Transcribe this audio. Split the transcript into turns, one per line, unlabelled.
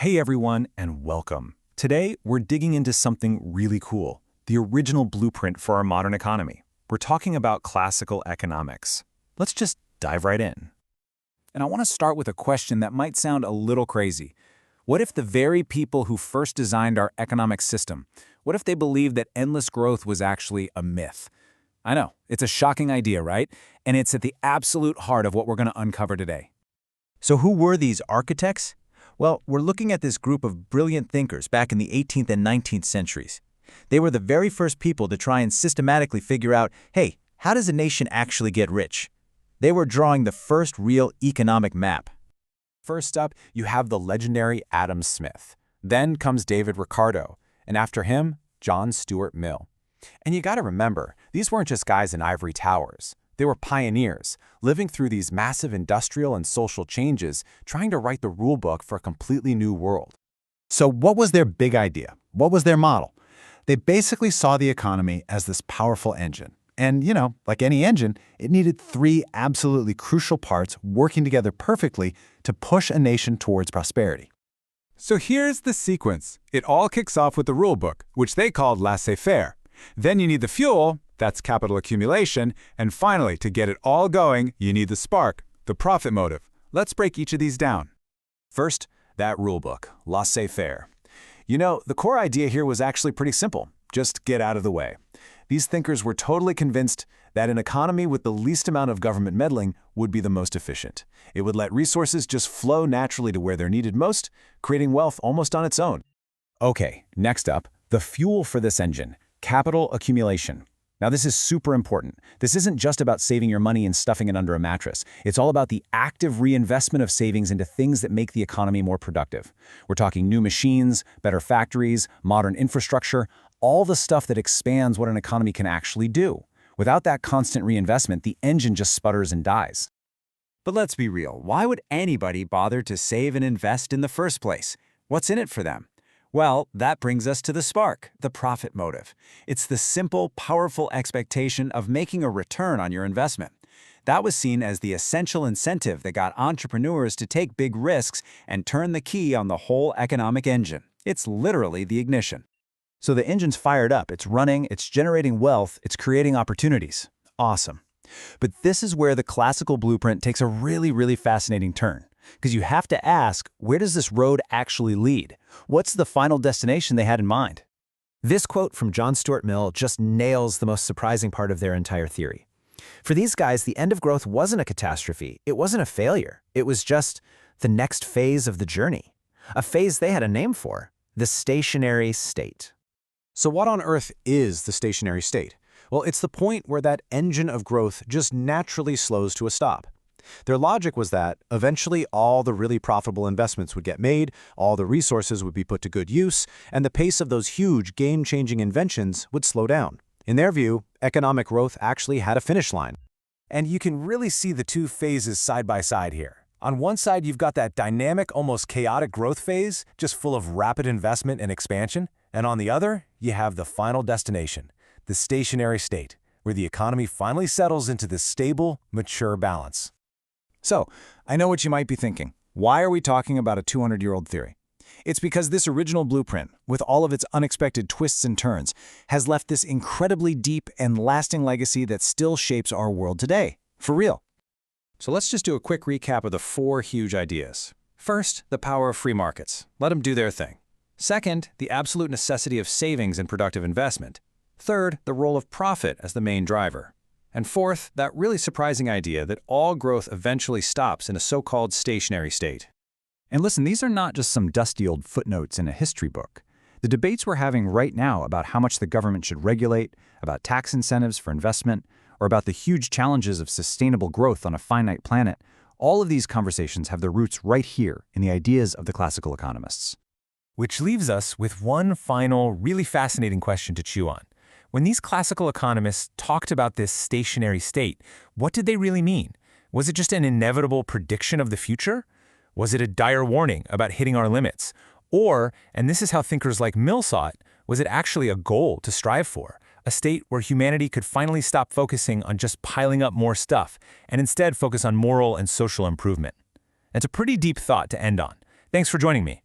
Hey everyone, and welcome. Today, we're digging into something really cool, the original blueprint for our modern economy. We're talking about classical economics. Let's just dive right in. And I want to start with a question that might sound a little crazy. What if the very people who first designed our economic system, what if they believed that endless growth was actually a myth? I know, it's a shocking idea, right? And it's at the absolute heart of what we're going to uncover today.
So who were these architects? Well, we're looking at this group of brilliant thinkers back in the 18th and 19th centuries. They were the very first people to try and systematically figure out, hey, how does a nation actually get rich? They were drawing the first real economic map.
First up, you have the legendary Adam Smith. Then comes David Ricardo, and after him, John Stuart Mill. And you gotta remember, these weren't just guys in ivory towers. They were pioneers, living through these massive industrial and social changes, trying to write the rule book for a completely new world.
So what was their big idea? What was their model? They basically saw the economy as this powerful engine. And, like any engine, it needed three absolutely crucial parts working together perfectly to push a nation towards prosperity.
So here's the sequence. It all kicks off with the rule book, which they called laissez-faire. Then you need the fuel, that's capital accumulation, and finally, to get it all going, you need the spark, the profit motive. Let's break each of these down.
First, that rulebook, laissez-faire. The core idea here was actually pretty simple. Just get out of the way. These thinkers were totally convinced that an economy with the least amount of government meddling would be the most efficient. It would let resources just flow naturally to where they're needed most, creating wealth almost on its own. Okay, next up, the fuel for this engine, capital accumulation. Now, this is super important. This isn't just about saving your money and stuffing it under a mattress. It's all about the active reinvestment of savings into things that make the economy more productive. We're talking new machines, better factories, modern infrastructure, all the stuff that expands what an economy can actually do. Without that constant reinvestment, the engine just sputters and dies.
But let's be real, why would anybody bother to save and invest in the first place? What's in it for them? Well, that brings us to the spark, the profit motive. It's the simple, powerful expectation of making a return on your investment. That was seen as the essential incentive that got entrepreneurs to take big risks and turn the key on the whole economic engine. It's literally the ignition.
So the engine's fired up, it's running, it's generating wealth, it's creating opportunities. Awesome. But this is where the classical blueprint takes a really fascinating turn. Because you have to ask, where does this road actually lead? What's the final destination they had in mind?
This quote from John Stuart Mill just nails the most surprising part of their entire theory. For these guys, the end of growth wasn't a catastrophe. It wasn't a failure. It was just the next phase of the journey. A phase they had a name for, the stationary state.
So what on earth is the stationary state? Well, it's the point where that engine of growth just naturally slows to a stop. Their logic was that eventually all the really profitable investments would get made, all the resources would be put to good use, and the pace of those huge game-changing inventions would slow down. In their view, economic growth actually had a finish line. And you can really see the two phases side by side here. On one side, you've got that dynamic, almost chaotic growth phase, just full of rapid investment and expansion. And on the other, you have the final destination, the stationary state, where the economy finally settles into this stable, mature balance. So, I know what you might be thinking. Why are we talking about a 200-year-old theory? It's because this original blueprint, with all of its unexpected twists and turns, has left this incredibly deep and lasting legacy that still shapes our world today. For real. So let's just do a quick recap of the four huge ideas. First, the power of free markets. Let them do their thing. Second, the absolute necessity of savings and productive investment. Third, the role of profit as the main driver. And fourth, that really surprising idea that all growth eventually stops in a so-called stationary state.
And listen, these are not just some dusty old footnotes in a history book. The debates we're having right now about how much the government should regulate, about tax incentives for investment, or about the huge challenges of sustainable growth on a finite planet, all of these conversations have their roots right here in the ideas of the classical economists.
Which leaves us with one final, really fascinating question to chew on. When these classical economists talked about this stationary state, what did they really mean? Was it just an inevitable prediction of the future? Was it a dire warning about hitting our limits? Or, and this is how thinkers like Mill saw it, was it actually a goal to strive for? A state where humanity could finally stop focusing on just piling up more stuff and instead focus on moral and social improvement. It's a pretty deep thought to end on. Thanks for joining me.